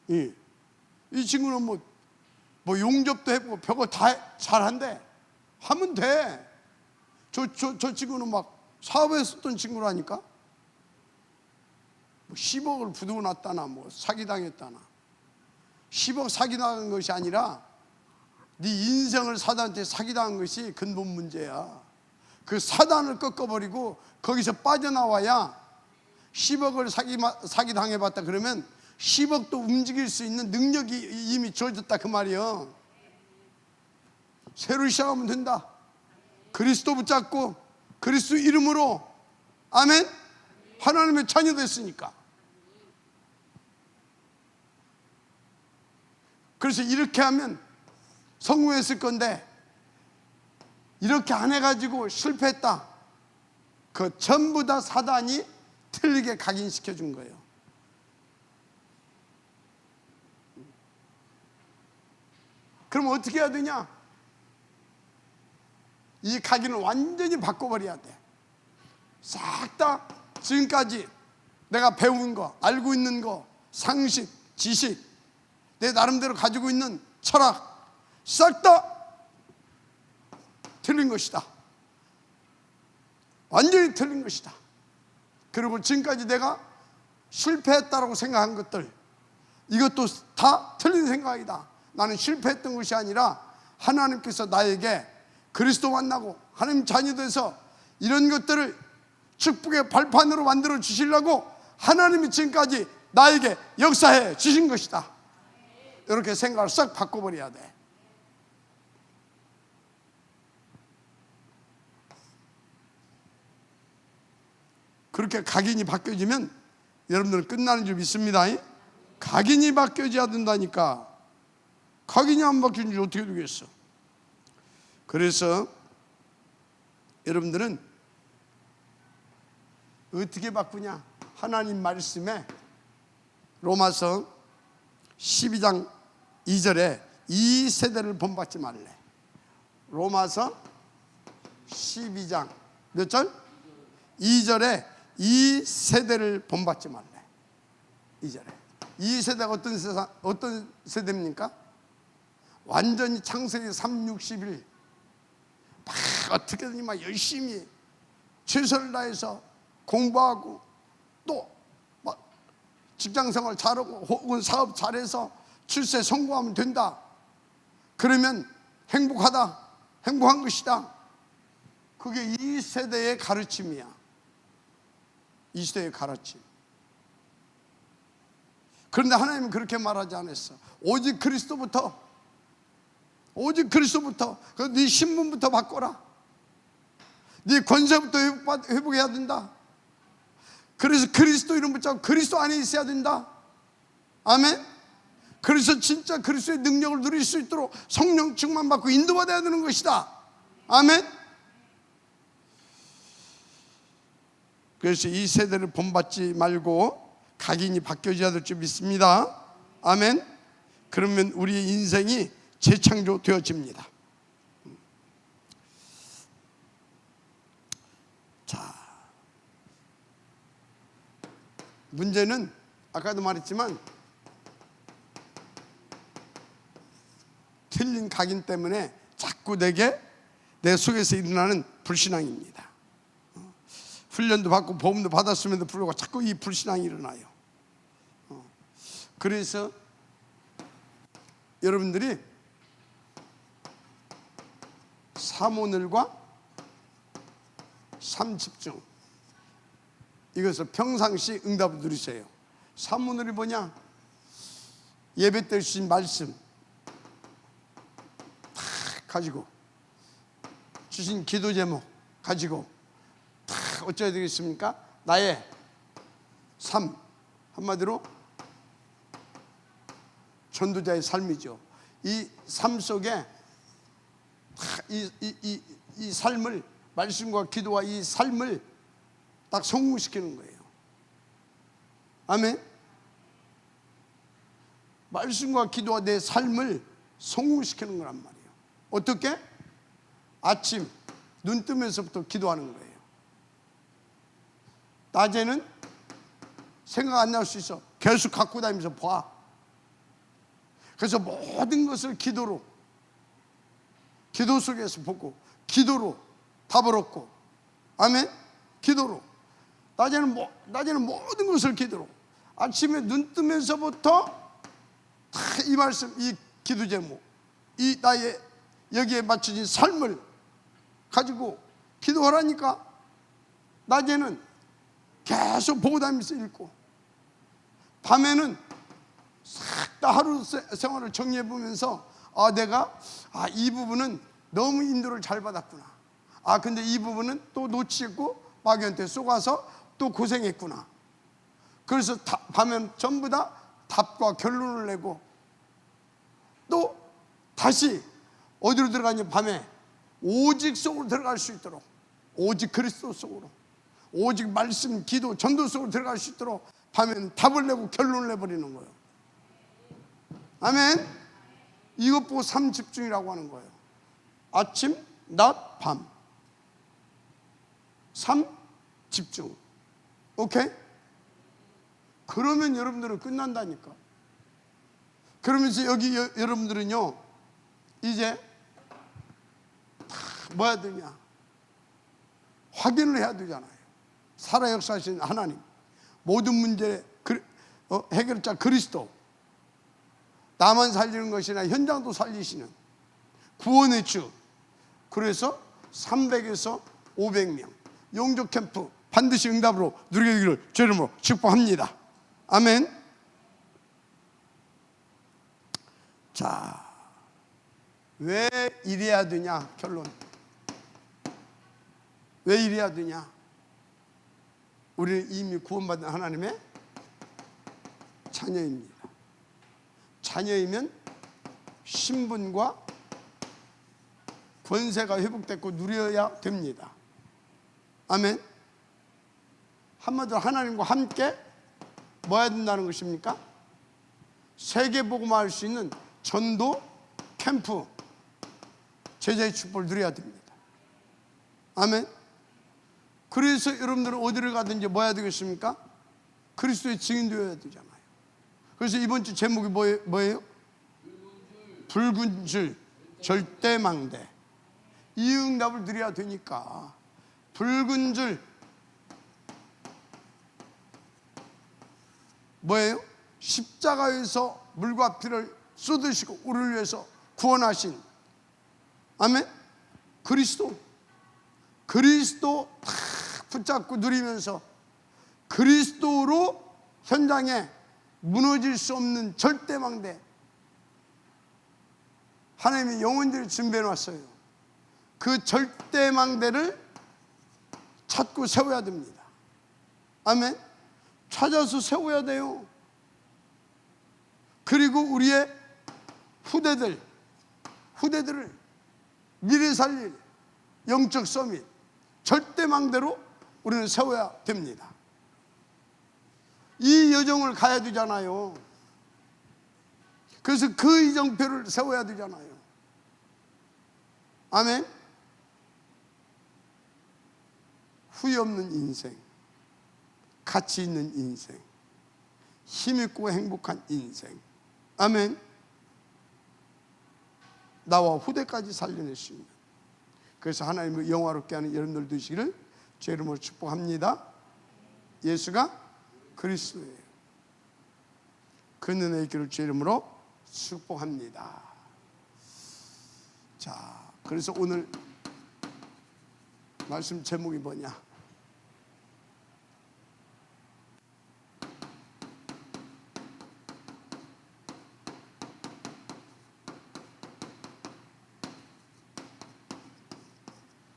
이 친구는 용접도 해보고 별거 다 잘한대. 하면 돼. 저 친구는 막 사업했었던 친구라니까. 10억을 부두고 놨다나 사기당했다나. 10억 사기당한 것이 아니라 네 인생을 사단한테 사기당한 것이 근본 문제야. 그 사단을 꺾어버리고 거기서 빠져나와야 10억을 사기당해봤다 그러면 10억도 움직일 수 있는 능력이 이미 주어졌다 그 말이요. 새로 시작하면 된다. 그리스도 붙잡고 그리스도 이름으로, 아멘? 하나님의 자녀 됐으니까. 그래서 이렇게 하면 성공했을 건데, 이렇게 안 해가지고 실패했다. 그 전부 다 사단이 틀리게 각인시켜 준 거예요. 그럼 어떻게 해야 되냐? 이 각인을 완전히 바꿔버려야 돼. 싹 다 지금까지 내가 배운 거, 알고 있는 거, 상식, 지식, 내 나름대로 가지고 있는 철학, 싹 다 틀린 것이다. 완전히 틀린 것이다. 그리고 지금까지 내가 실패했다고 생각한 것들, 이것도 다 틀린 생각이다. 나는 실패했던 것이 아니라 하나님께서 나에게 그리스도 만나고 하나님 자녀 돼서 이런 것들을 축복의 발판으로 만들어 주시려고 하나님이 지금까지 나에게 역사해 주신 것이다. 이렇게 생각을 싹 바꿔버려야 돼. 그렇게 각인이 바뀌어지면 여러분들은 끝나는 줄 믿습니다. 각인이 바뀌어져야 된다니까. 각인이 안 바뀌는지 어떻게 되겠어? 그래서 여러분들은 어떻게 바꾸냐? 하나님 말씀에 로마서 12장 2절에 이 세대를 본받지 말래. 로마서 12장 몇 절? 2절에 이 세대를 본받지 말래. 2절에 이 세대가 어떤 세대입니까? 완전히 창세기 360일 막 어떻게든 막 열심히 최선을 다해서 공부하고 또 막 직장생활 잘하고 혹은 사업 잘해서 출세 성공하면 된다. 그러면 행복하다, 행복한 것이다. 그게 이 세대의 가르침이야. 이 시대의 가르침. 그런데 하나님은 그렇게 말하지 않았어. 오직 그리스도부터 네 신분부터 바꿔라. 네 권세부터 회복해야 된다. 그래서 그리스도 이름 붙잡고 그리스도 안에 있어야 된다. 아멘. 그래서 진짜 그리스도의 능력을 누릴 수 있도록 성령 충만 받고 인도받아야 되는 것이다. 아멘. 그래서 이 세대를 본받지 말고 각인이 바뀌어져야 될 줄 믿습니다. 아멘. 그러면 우리의 인생이 재창조되어집니다. 자, 문제는 아까도 말했지만 틀린 각인 때문에 자꾸 내 속에서 일어나는 불신앙입니다. 훈련도 받고 보험도 받았음에도 불구하고 자꾸 이 불신앙이 일어나요. 그래서 여러분들이 삼오늘과 삼집중, 이것을 평상시 응답을 누리세요. 삼오늘이 뭐냐? 예배 때 주신 말씀 다 가지고, 주신 기도 제목 가지고 다 어쩌야 되겠습니까? 나의 삶, 한마디로 전도자의 삶이죠. 이 삶 속에 이 삶을, 말씀과 기도와 이 삶을 딱 성공시키는 거예요. 아멘. 말씀과 기도와 내 삶을 성공시키는 거란 말이에요. 어떻게? 아침 눈 뜨면서부터 기도하는 거예요. 낮에는 생각 안 날 수 있어. 계속 갖고 다니면서 봐. 그래서 모든 것을 기도로, 기도 속에서 보고, 기도로 답을 얻고, 아멘. 기도로. 낮에는 모든 것을 기도로. 아침에 눈 뜨면서부터 이 말씀, 이 기도 제목, 이 나의 여기에 맞춰진 삶을 가지고 기도하라니까. 낮에는 계속 보고 다니면서 읽고, 밤에는 싹 다 하루 생활을 정리해 보면서 내가 이 부분은 너무 인도를 잘 받았구나. 근데 이 부분은 또 놓치고 마귀한테 쏘가서 또 고생했구나. 그래서 밤엔 전부 다 답과 결론을 내고, 또 다시 어디로 들어가냐? 밤에 오직 속으로 들어갈 수 있도록, 오직 그리스도 속으로, 오직 말씀, 기도, 전도 속으로 들어갈 수 있도록 밤에는 답을 내고 결론을 내버리는 거예요. 아멘. 이것 보고 삶 집중이라고 하는 거예요. 아침, 낮, 밤. 삶 집중. 오케이? 그러면 여러분들은 끝난다니까. 그러면서 여기 여러분들은요, 이제 뭐 해야 되냐? 확인을 해야 되잖아요. 살아 역사하신 하나님, 모든 문제 해결자 그리스도, 나만 살리는 것이 아니라 현장도 살리시는 구원의 주. 그래서 300에서 500명 영적 캠프 반드시 응답으로 누리게 되기를 주 이름으로 축복합니다. 아멘. 자, 왜 이래야 되냐? 결론. 왜 이래야 되냐? 우리는 이미 구원받은 하나님의 자녀입니다. 자녀이면 신분과 권세가 회복됐고 누려야 됩니다. 아멘. 한마디로 하나님과 함께 뭐 해야 된다는 것입니까? 세계복음화할 수 있는 전도 캠프, 제자의 축복을 누려야 됩니다. 아멘. 그래서 여러분들은 어디를 가든지 뭐 해야 되겠습니까? 그리스도의 증인 되어야 되잖아요. 그래서 이번 주 제목이 뭐예요? 붉은 줄 절대망대. 이 응답을 드려야 되니까 붉은 줄 뭐예요? 십자가에서 물과 피를 쏟으시고 우리를 위해서 구원하신, 아멘. 그리스도 탁 붙잡고 누리면서 그리스도로 현장에 무너질 수 없는 절대망대, 하나님이 영혼들을 준비해 놨어요. 그 절대망대를 찾고 세워야 됩니다. 아멘. 찾아서 세워야 돼요. 그리고 우리의 후대들을 미래 살릴 영적 서밋, 절대망대로 우리는 세워야 됩니다. 이 여정을 가야 되잖아요. 그래서 그 이정표를 세워야 되잖아요. 아멘. 후회 없는 인생, 가치 있는 인생, 힘있고 행복한 인생. 아멘. 나와 후대까지 살려낼 수 있는, 그래서 하나님을 영화롭게 하는 여러분들 되시기를 제 이름으로 축복합니다. 예수가 그리스도예요. 그 은혜의 길을 제 이름으로 축복합니다. 자, 그래서 오늘 말씀 제목이 뭐냐?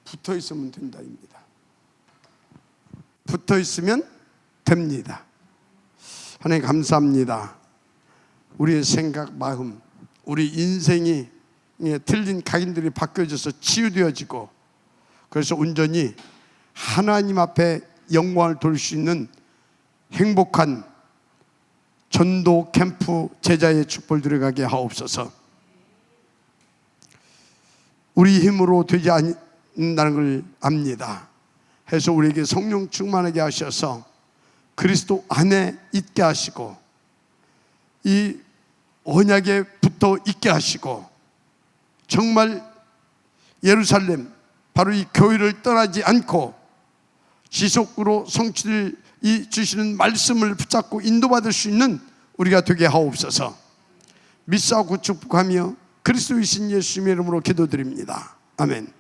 붙어 있으면 된다입니다. 붙어 있으면 됩니다. 하나님 감사합니다. 우리의 생각, 마음, 우리 인생이 틀린 각인들이 바뀌어져서 치유되어지고, 그래서 온전히 하나님 앞에 영광을 돌릴 수 있는 행복한 전도 캠프 제자의 축복을 들어가게 하옵소서. 우리 힘으로 되지 않는다는 걸 압니다. 해서 우리에게 성령 충만하게 하셔서 그리스도 안에 있게 하시고, 이 언약에 붙어 있게 하시고, 정말 예루살렘, 바로 이 교회를 떠나지 않고 지속으로 성취를 주시는 말씀을 붙잡고 인도받을 수 있는 우리가 되게 하옵소서. 믿사오고 축복하며 그리스도이신 예수님의 이름으로 기도드립니다. 아멘.